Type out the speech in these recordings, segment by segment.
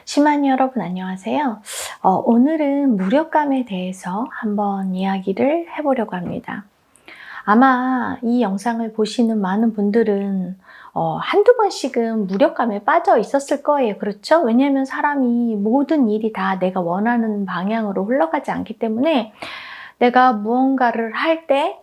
심한 여러분 안녕하세요. 오늘은 무력감에 대해서 한번 이야기를 해보려고 합니다. 아마 이 영상을 보시는 많은 분들은 한두 번씩은 무력감에 빠져 있었을 거예요. 그렇죠? 왜냐하면 사람이 모든 일이 다 내가 원하는 방향으로 흘러가지 않기 때문에 내가 무언가를 할 때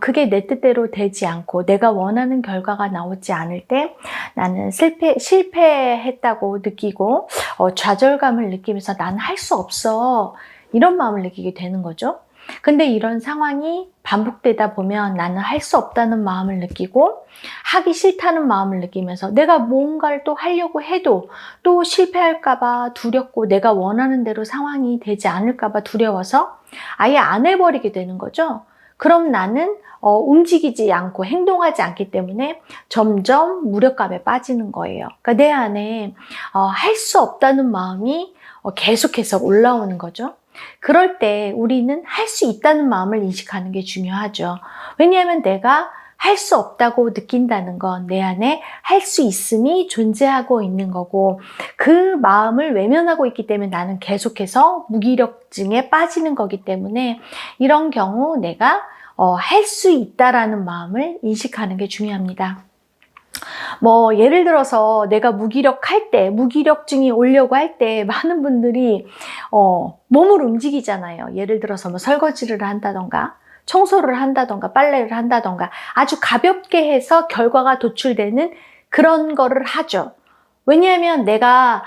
그게 내 뜻대로 되지 않고 내가 원하는 결과가 나오지 않을 때 나는 실패했다고 느끼고 좌절감을 느끼면서 나는 할 수 없어. 이런 마음을 느끼게 되는 거죠. 근데 이런 상황이 반복되다 보면 나는 할 수 없다는 마음을 느끼고 하기 싫다는 마음을 느끼면서 내가 뭔가를 또 하려고 해도 또 실패할까봐 두렵고 내가 원하는 대로 상황이 되지 않을까봐 두려워서 아예 안 해버리게 되는 거죠. 그럼 나는 움직이지 않고 행동하지 않기 때문에 점점 무력감에 빠지는 거예요. 그러니까 내 안에 할 수 없다는 마음이 계속해서 올라오는 거죠. 그럴 때 우리는 할 수 있다는 마음을 인식하는 게 중요하죠. 왜냐하면 내가 할 수 없다고 느낀다는 건 내 안에 할 수 있음이 존재하고 있는 거고 그 마음을 외면하고 있기 때문에 나는 계속해서 무기력증에 빠지는 거기 때문에 이런 경우 내가 할 수 있다라는 마음을 인식하는 게 중요합니다. 예를 들어서 내가 무기력할 때, 무기력증이 오려고 할 때 많은 분들이 몸을 움직이잖아요. 예를 들어서 설거지를 한다던가 청소를 한다던가 빨래를 한다던가 아주 가볍게 해서 결과가 도출되는 그런 거를 하죠. 왜냐하면 내가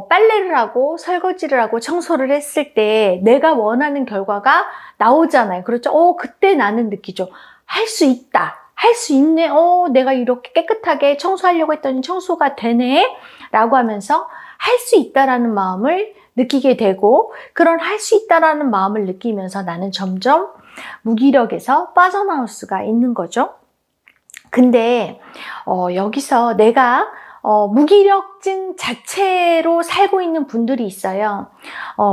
빨래를 하고 설거지를 하고 청소를 했을 때 내가 원하는 결과가 나오잖아요. 그렇죠? 그때 나는 느끼죠. 할 수 있다. 할 수 있네. 내가 이렇게 깨끗하게 청소하려고 했더니 청소가 되네. 라고 하면서 할 수 있다라는 마음을 느끼게 되고 그런 할 수 있다라는 마음을 느끼면서 나는 점점 무기력에서 빠져나올 수가 있는 거죠. 근데 여기서 내가 무기력증 자체로 살고 있는 분들이 있어요.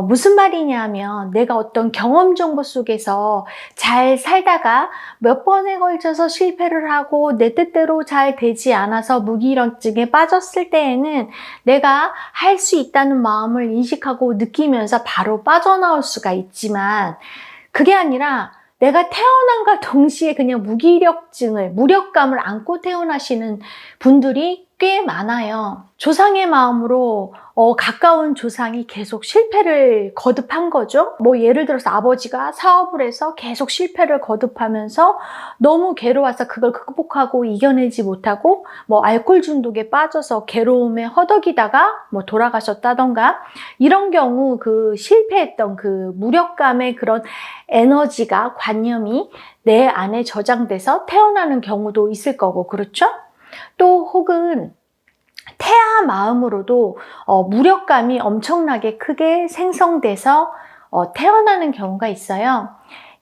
무슨 말이냐면 내가 어떤 경험 정보 속에서 잘 살다가 몇 번에 걸쳐서 실패를 하고 내 뜻대로 잘 되지 않아서 무기력증에 빠졌을 때에는 내가 할 수 있다는 마음을 인식하고 느끼면서 바로 빠져나올 수가 있지만 그게 아니라 내가 태어난과 동시에 그냥 무력감을 안고 태어나시는 분들이 꽤 많아요. 조상의 마음으로 가까운 조상이 계속 실패를 거듭한 거죠. 예를 들어서 아버지가 사업을 해서 계속 실패를 거듭하면서 너무 괴로워서 그걸 극복하고 이겨내지 못하고 알코올 중독에 빠져서 괴로움에 허덕이다가 돌아가셨다던가 이런 경우 그 실패했던 그 무력감의 그런 에너지가 관념이 내 안에 저장돼서 태어나는 경우도 있을 거고 그렇죠? 또 혹은 태아 마음으로도 무력감이 엄청나게 크게 생성돼서 태어나는 경우가 있어요.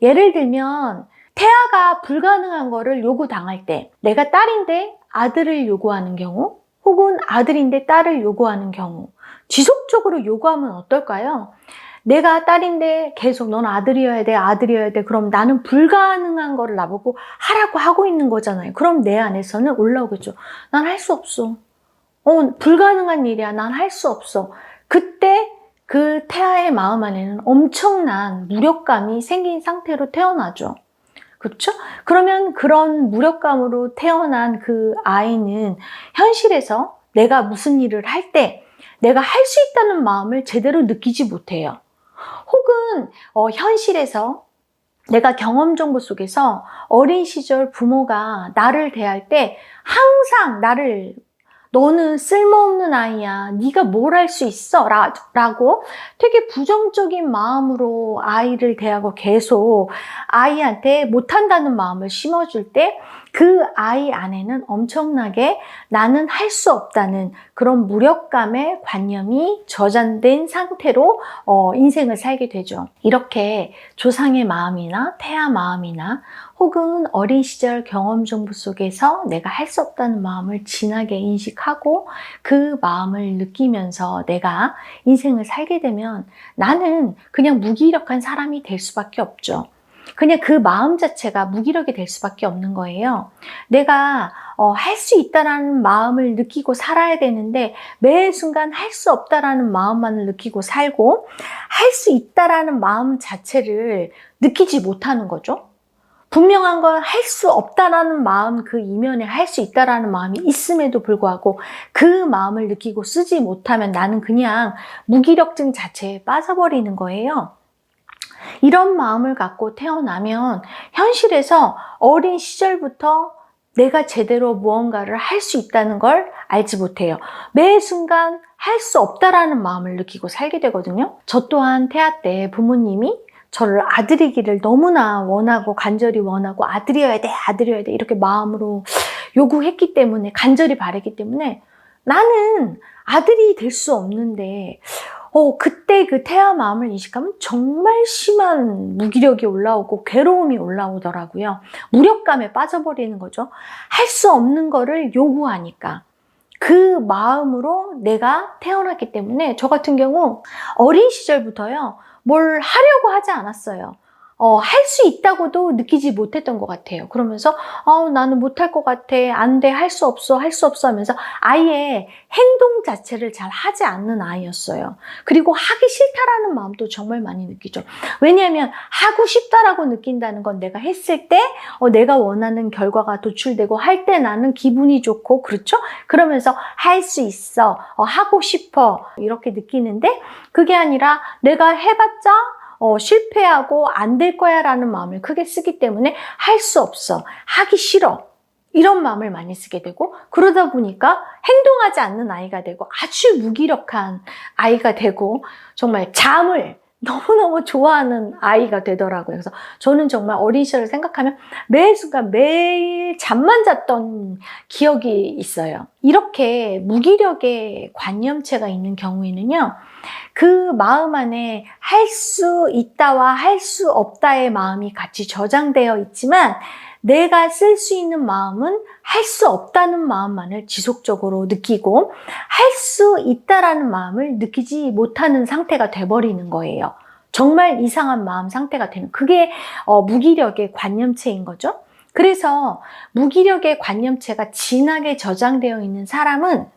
예를 들면 태아가 불가능한 거를 요구당할 때 내가 딸인데 아들을 요구하는 경우 혹은 아들인데 딸을 요구하는 경우 지속적으로 요구하면 어떨까요? 내가 딸인데 계속 넌 아들이어야 돼. 그럼 나는 불가능한 거를 나보고 하라고 하고 있는 거잖아요. 그럼 내 안에서는 올라오겠죠. 난 할 수 없어. 불가능한 일이야. 난 할 수 없어. 그때 그 태아의 마음 안에는 엄청난 무력감이 생긴 상태로 태어나죠. 그렇죠? 그러면 그런 무력감으로 태어난 그 아이는 현실에서 내가 무슨 일을 할 때 내가 할 수 있다는 마음을 제대로 느끼지 못해요. 혹은 현실에서 내가 경험 정보 속에서 어린 시절 부모가 나를 대할 때 항상 너는 쓸모없는 아이야. 네가 뭘 할 수 있어? 라고 되게 부정적인 마음으로 아이를 대하고 계속 아이한테 못한다는 마음을 심어줄 때 그 아이 안에는 엄청나게 나는 할 수 없다는 그런 무력감의 관념이 저장된 상태로 인생을 살게 되죠. 이렇게 조상의 마음이나 태아 마음이나 혹은 어린 시절 경험 정보 속에서 내가 할 수 없다는 마음을 진하게 인식하고 그 마음을 느끼면서 내가 인생을 살게 되면 나는 그냥 무기력한 사람이 될 수밖에 없죠. 그냥 그 마음 자체가 무기력이 될 수밖에 없는 거예요. 내가 할 수 있다라는 마음을 느끼고 살아야 되는데 매 순간 할 수 없다라는 마음만을 느끼고 살고 할 수 있다라는 마음 자체를 느끼지 못하는 거죠. 분명한 건 할 수 없다라는 마음 그 이면에 할 수 있다라는 마음이 있음에도 불구하고 그 마음을 느끼고 쓰지 못하면 나는 그냥 무기력증 자체에 빠져버리는 거예요. 이런 마음을 갖고 태어나면 현실에서 어린 시절부터 내가 제대로 무언가를 할 수 있다는 걸 알지 못해요. 매 순간 할 수 없다라는 마음을 느끼고 살게 되거든요. 저 또한 태아 때 부모님이 저를 아들이기를 너무나 원하고 간절히 원하고 아들이어야 돼, 아들이어야 돼 이렇게 마음으로 요구했기 때문에 간절히 바랬기 때문에 나는 아들이 될 수 없는데 그때 그 태아 마음을 이식하면 정말 심한 무기력이 올라오고 괴로움이 올라오더라고요. 무력감에 빠져버리는 거죠. 할 수 없는 거를 요구하니까. 그 마음으로 내가 태어났기 때문에 저 같은 경우 어린 시절부터요. 뭘 하려고 하지 않았어요. 할 수 있다고도 느끼지 못했던 것 같아요. 그러면서 나는 못할 것 같아, 안 돼, 할 수 없어, 할 수 없어 하면서 아예 행동 자체를 잘 하지 않는 아이였어요. 그리고 하기 싫다라는 마음도 정말 많이 느끼죠. 왜냐하면 하고 싶다라고 느낀다는 건 내가 했을 때 내가 원하는 결과가 도출되고 할 때 나는 기분이 좋고 그렇죠? 그러면서 할 수 있어, 하고 싶어 이렇게 느끼는데 그게 아니라 내가 해봤자 실패하고 안 될 거야 라는 마음을 크게 쓰기 때문에 할 수 없어, 하기 싫어 이런 마음을 많이 쓰게 되고 그러다 보니까 행동하지 않는 아이가 되고 아주 무기력한 아이가 되고 정말 잠을 너무너무 좋아하는 아이가 되더라고요. 그래서 저는 정말 어린 시절을 생각하면 매 순간 매일 잠만 잤던 기억이 있어요. 이렇게 무기력의 관념체가 있는 경우에는요. 그 마음 안에 할 수 있다와 할 수 없다의 마음이 같이 저장되어 있지만 내가 쓸 수 있는 마음은 할 수 없다는 마음만을 지속적으로 느끼고 할 수 있다라는 마음을 느끼지 못하는 상태가 돼버리는 거예요. 정말 이상한 마음 상태가 되는 그게 무기력의 관념체인 거죠. 그래서 무기력의 관념체가 진하게 저장되어 있는 사람은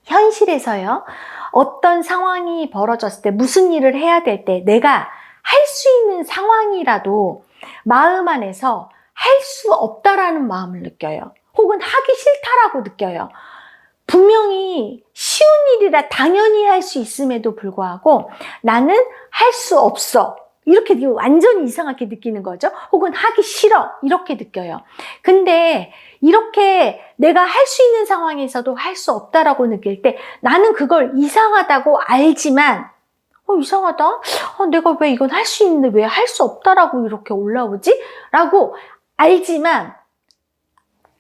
현실에서요. 어떤 상황이 벌어졌을 때 무슨 일을 해야 될 때 내가 할 수 있는 상황이라도 마음 안에서 할 수 없다라는 마음을 느껴요. 혹은 하기 싫다라고 느껴요. 분명히 쉬운 일이라 당연히 할 수 있음에도 불구하고 나는 할 수 없어. 이렇게 완전히 이상하게 느끼는 거죠. 혹은 하기 싫어. 이렇게 느껴요. 근데 이렇게 내가 할 수 있는 상황에서도 할 수 없다라고 느낄 때 나는 그걸 이상하다고 알지만 이상하다? 내가 왜 이건 할 수 있는데 왜 할 수 없다라고 이렇게 올라오지? 라고 알지만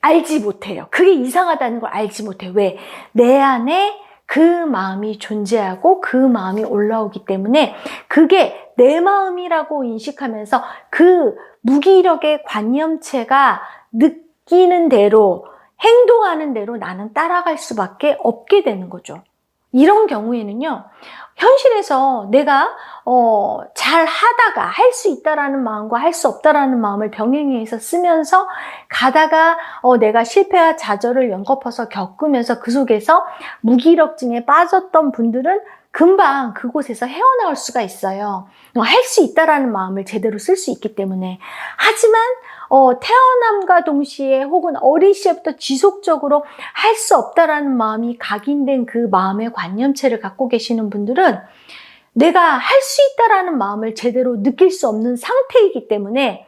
알지 못해요. 그게 이상하다는 걸 알지 못해요. 왜? 내 안에 그 마음이 존재하고 그 마음이 올라오기 때문에 그게 내 마음이라고 인식하면서 그 무기력의 관념체가 느끼는 대로 행동하는 대로 나는 따라갈 수밖에 없게 되는 거죠. 이런 경우에는요. 현실에서 내가 잘 하다가 할 수 있다라는 마음과 할 수 없다라는 마음을 병행해서 쓰면서 가다가 내가 실패와 좌절을 연거푸서 겪으면서 그 속에서 무기력증에 빠졌던 분들은 금방 그곳에서 헤어나올 수가 있어요. 할 수 있다라는 마음을 제대로 쓸 수 있기 때문에. 하지만 태어남과 동시에 혹은 어린 시절부터 지속적으로 할 수 없다라는 마음이 각인된 그 마음의 관념체를 갖고 계시는 분들은 내가 할 수 있다라는 마음을 제대로 느낄 수 없는 상태이기 때문에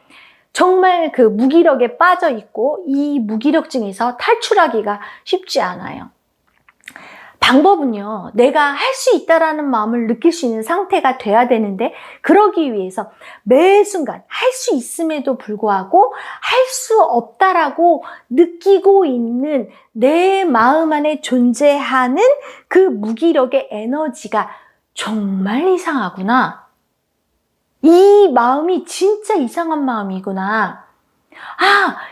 정말 그 무기력에 빠져 있고 이 무기력증에서 탈출하기가 쉽지 않아요. 방법은요. 내가 할 수 있다라는 마음을 느낄 수 있는 상태가 돼야 되는데 그러기 위해서 매 순간 할 수 있음에도 불구하고 할 수 없다라고 느끼고 있는 내 마음 안에 존재하는 그 무기력의 에너지가 정말 이상하구나. 이 마음이 진짜 이상한 마음이구나.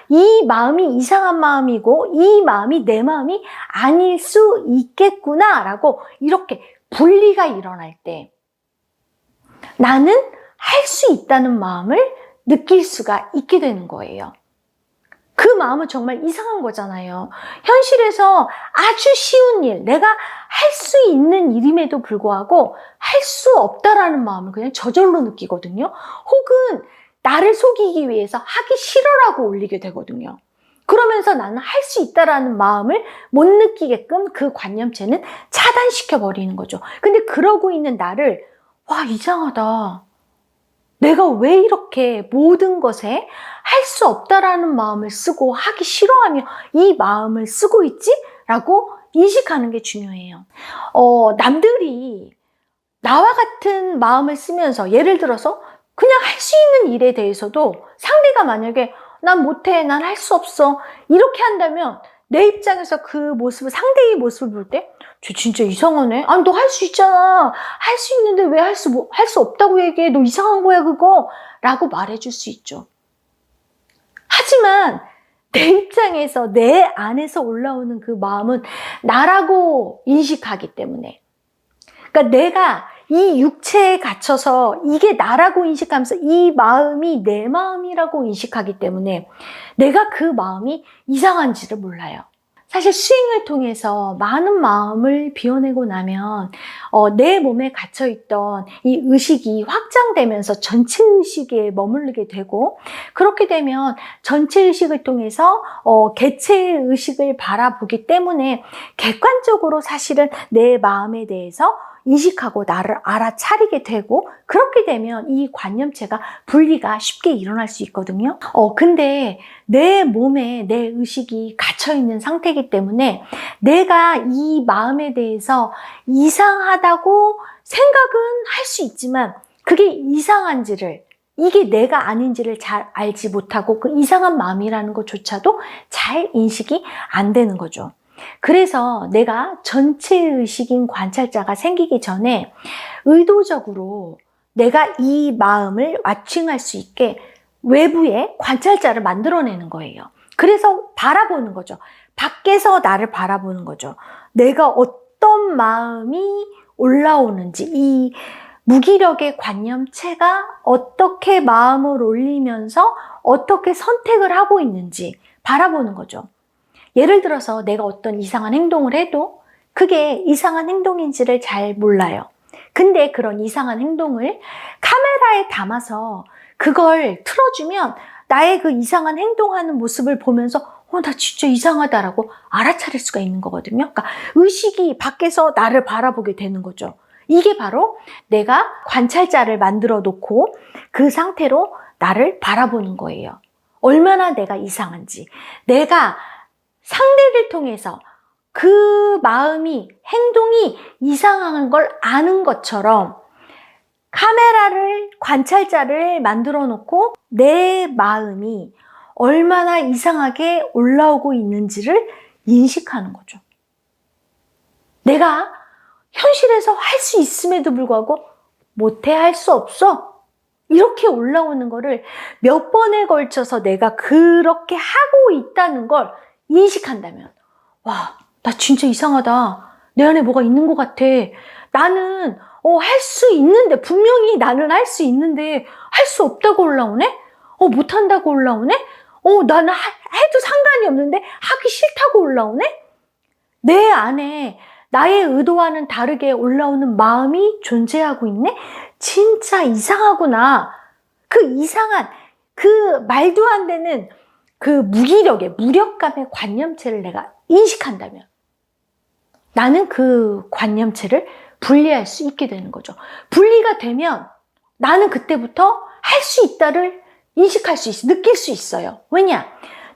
이 마음이 이상한 마음이고 이 마음이 내 마음이 아닐 수 있겠구나 라고 이렇게 분리가 일어날 때 나는 할 수 있다는 마음을 느낄 수가 있게 되는 거예요. 그 마음은 정말 이상한 거잖아요. 현실에서 아주 쉬운 일, 내가 할 수 있는 일임에도 불구하고 할 수 없다라는 마음을 그냥 저절로 느끼거든요. 혹은 나를 속이기 위해서 하기 싫어라고 올리게 되거든요. 그러면서 나는 할 수 있다라는 마음을 못 느끼게끔 그 관념체는 차단시켜 버리는 거죠. 근데 그러고 있는 나를 와, 이상하다. 내가 왜 이렇게 모든 것에 할 수 없다라는 마음을 쓰고 하기 싫어하며 이 마음을 쓰고 있지? 라고 인식하는 게 중요해요. 남들이 나와 같은 마음을 쓰면서 예를 들어서 그냥 할 수 있는 일에 대해서도 상대가 만약에 난 못해, 난 할 수 없어 이렇게 한다면 내 입장에서 그 모습을, 상대의 모습을 볼 때 쟤 진짜 이상하네. 아니 너 할 수 있잖아. 할 수 있는데 왜 할 수 없다고 얘기해. 너 이상한 거야 그거. 라고 말해줄 수 있죠. 하지만 내 입장에서 내 안에서 올라오는 그 마음은 나라고 인식하기 때문에, 그러니까 내가 이 육체에 갇혀서 이게 나라고 인식하면서 이 마음이 내 마음이라고 인식하기 때문에 내가 그 마음이 이상한지를 몰라요. 사실 수행을 통해서 많은 마음을 비워내고 나면 내 몸에 갇혀있던 이 의식이 확장되면서 전체 의식에 머무르게 되고, 그렇게 되면 전체 의식을 통해서 개체의 의식을 바라보기 때문에 객관적으로 사실은 내 마음에 대해서 인식하고 나를 알아차리게 되고, 그렇게 되면 이 관념체가 분리가 쉽게 일어날 수 있거든요. 근데 내 몸에 내 의식이 갇혀있는 상태이기 때문에 내가 이 마음에 대해서 이상하다고 생각은 할 수 있지만 그게 이상한지를, 이게 내가 아닌지를 잘 알지 못하고 그 이상한 마음이라는 것조차도 잘 인식이 안 되는 거죠. 그래서 내가 전체 의식인 관찰자가 생기기 전에 의도적으로 내가 이 마음을 왓칭할 수 있게 외부에 관찰자를 만들어내는 거예요. 그래서 바라보는 거죠. 밖에서 나를 바라보는 거죠. 내가 어떤 마음이 올라오는지, 이 무기력의 관념체가 어떻게 마음을 올리면서 어떻게 선택을 하고 있는지 바라보는 거죠. 예를 들어서 내가 어떤 이상한 행동을 해도 그게 이상한 행동인지를 잘 몰라요. 근데 그런 이상한 행동을 카메라에 담아서 그걸 틀어주면 나의 그 이상한 행동하는 모습을 보면서 나 진짜 이상하다라고 알아차릴 수가 있는 거거든요. 그러니까 의식이 밖에서 나를 바라보게 되는 거죠. 이게 바로 내가 관찰자를 만들어 놓고 그 상태로 나를 바라보는 거예요. 얼마나 내가 이상한지. 내가 상대를 통해서 그 마음이, 행동이 이상한 걸 아는 것처럼 카메라를, 관찰자를 만들어 놓고 내 마음이 얼마나 이상하게 올라오고 있는지를 인식하는 거죠. 내가 현실에서 할 수 있음에도 불구하고 못해, 할 수 없어. 이렇게 올라오는 거를 몇 번에 걸쳐서 내가 그렇게 하고 있다는 걸 인식한다면, 와, 나 진짜 이상하다. 내 안에 뭐가 있는 것 같아. 나는 할 수 있는데, 분명히 나는 할 수 있는데 할 수 없다고 올라오네? 못한다고 올라오네? 나는 해도 상관이 없는데 하기 싫다고 올라오네? 내 안에 나의 의도와는 다르게 올라오는 마음이 존재하고 있네? 진짜 이상하구나. 그 이상한, 그 말도 안 되는 그 무력감의 관념체를 내가 인식한다면 나는 그 관념체를 분리할 수 있게 되는 거죠. 분리가 되면 나는 그때부터 할 수 있다를 인식할 수 있어, 느낄 수 있어요. 왜냐?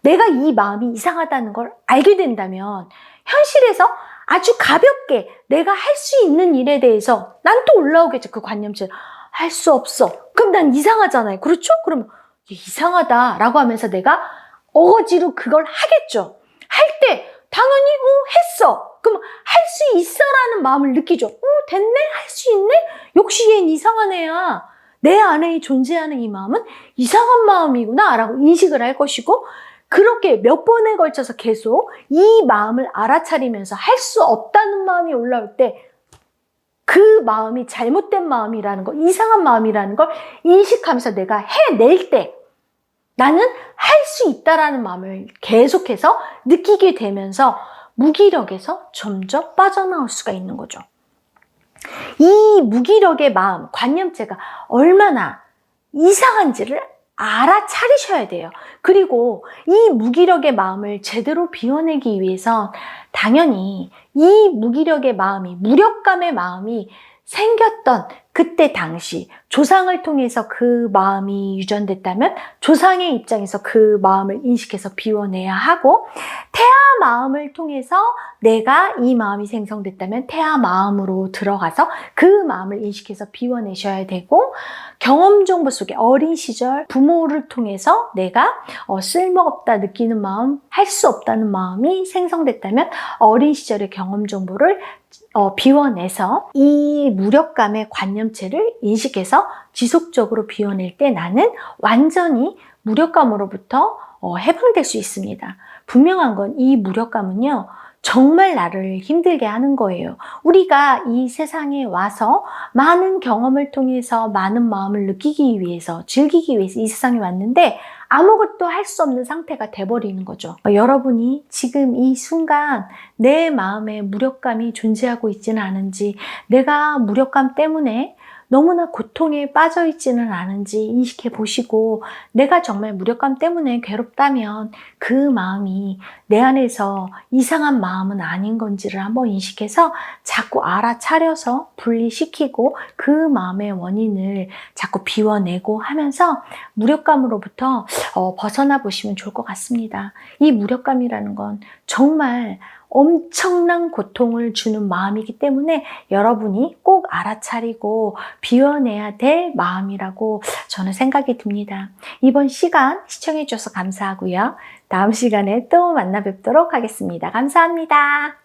내가 이 마음이 이상하다는 걸 알게 된다면 현실에서 아주 가볍게 내가 할 수 있는 일에 대해서 난 또 올라오겠죠. 그 관념체. 할 수 없어. 그럼 난 이상하잖아요. 그렇죠? 그러면 이상하다라고 하면서 내가 어거지로 그걸 하겠죠. 할 때 당연히 했어. 그럼 할 수 있어라는 마음을 느끼죠. 됐네? 할 수 있네? 역시 얘는 이상한 애야. 내 안에 존재하는 이 마음은 이상한 마음이구나 라고 인식을 할 것이고, 그렇게 몇 번에 걸쳐서 계속 이 마음을 알아차리면서 할 수 없다는 마음이 올라올 때 그 마음이 잘못된 마음이라는 거, 이상한 마음이라는 걸 인식하면서 내가 해낼 때 나는 할 수 있다라는 마음을 계속해서 느끼게 되면서 무기력에서 점점 빠져나올 수가 있는 거죠. 이 무기력의 마음, 관념체가 얼마나 이상한지를 알아차리셔야 돼요. 그리고 이 무기력의 마음을 제대로 비워내기 위해선 당연히 이 무기력의 마음이, 무력감의 마음이 생겼던 그때 당시 조상을 통해서 그 마음이 유전됐다면 조상의 입장에서 그 마음을 인식해서 비워내야 하고, 태아 마음을 통해서 내가 이 마음이 생성됐다면 태아 마음으로 들어가서 그 마음을 인식해서 비워내셔야 되고, 경험 정보 속에 어린 시절 부모를 통해서 내가 쓸모없다 느끼는 마음, 할 수 없다는 마음이 생성됐다면 어린 시절의 경험 정보를 비워내서 이 무력감의 관념체를 인식해서 지속적으로 비워낼 때 나는 완전히 무력감으로부터 해방될 수 있습니다. 분명한 건 이 무력감은요, 정말 나를 힘들게 하는 거예요. 우리가 이 세상에 와서 많은 경험을 통해서 많은 마음을 느끼기 위해서, 즐기기 위해서 이 세상에 왔는데 아무것도 할 수 없는 상태가 돼버리는 거죠. 여러분이 지금 이 순간 내 마음에 무력감이 존재하고 있지는 않은지, 내가 무력감 때문에 너무나 고통에 빠져 있지는 않은지 인식해 보시고, 내가 정말 무력감 때문에 괴롭다면 그 마음이 내 안에서 이상한 마음은 아닌 건지를 한번 인식해서 자꾸 알아차려서 분리시키고 그 마음의 원인을 자꾸 비워내고 하면서 무력감으로부터 벗어나 보시면 좋을 것 같습니다. 이 무력감이라는 건 정말 엄청난 고통을 주는 마음이기 때문에 여러분이 꼭 알아차리고 비워내야 될 마음이라고 저는 생각이 듭니다. 이번 시간 시청해 주셔서 감사하고요. 다음 시간에 또 만나 뵙도록 하겠습니다. 감사합니다.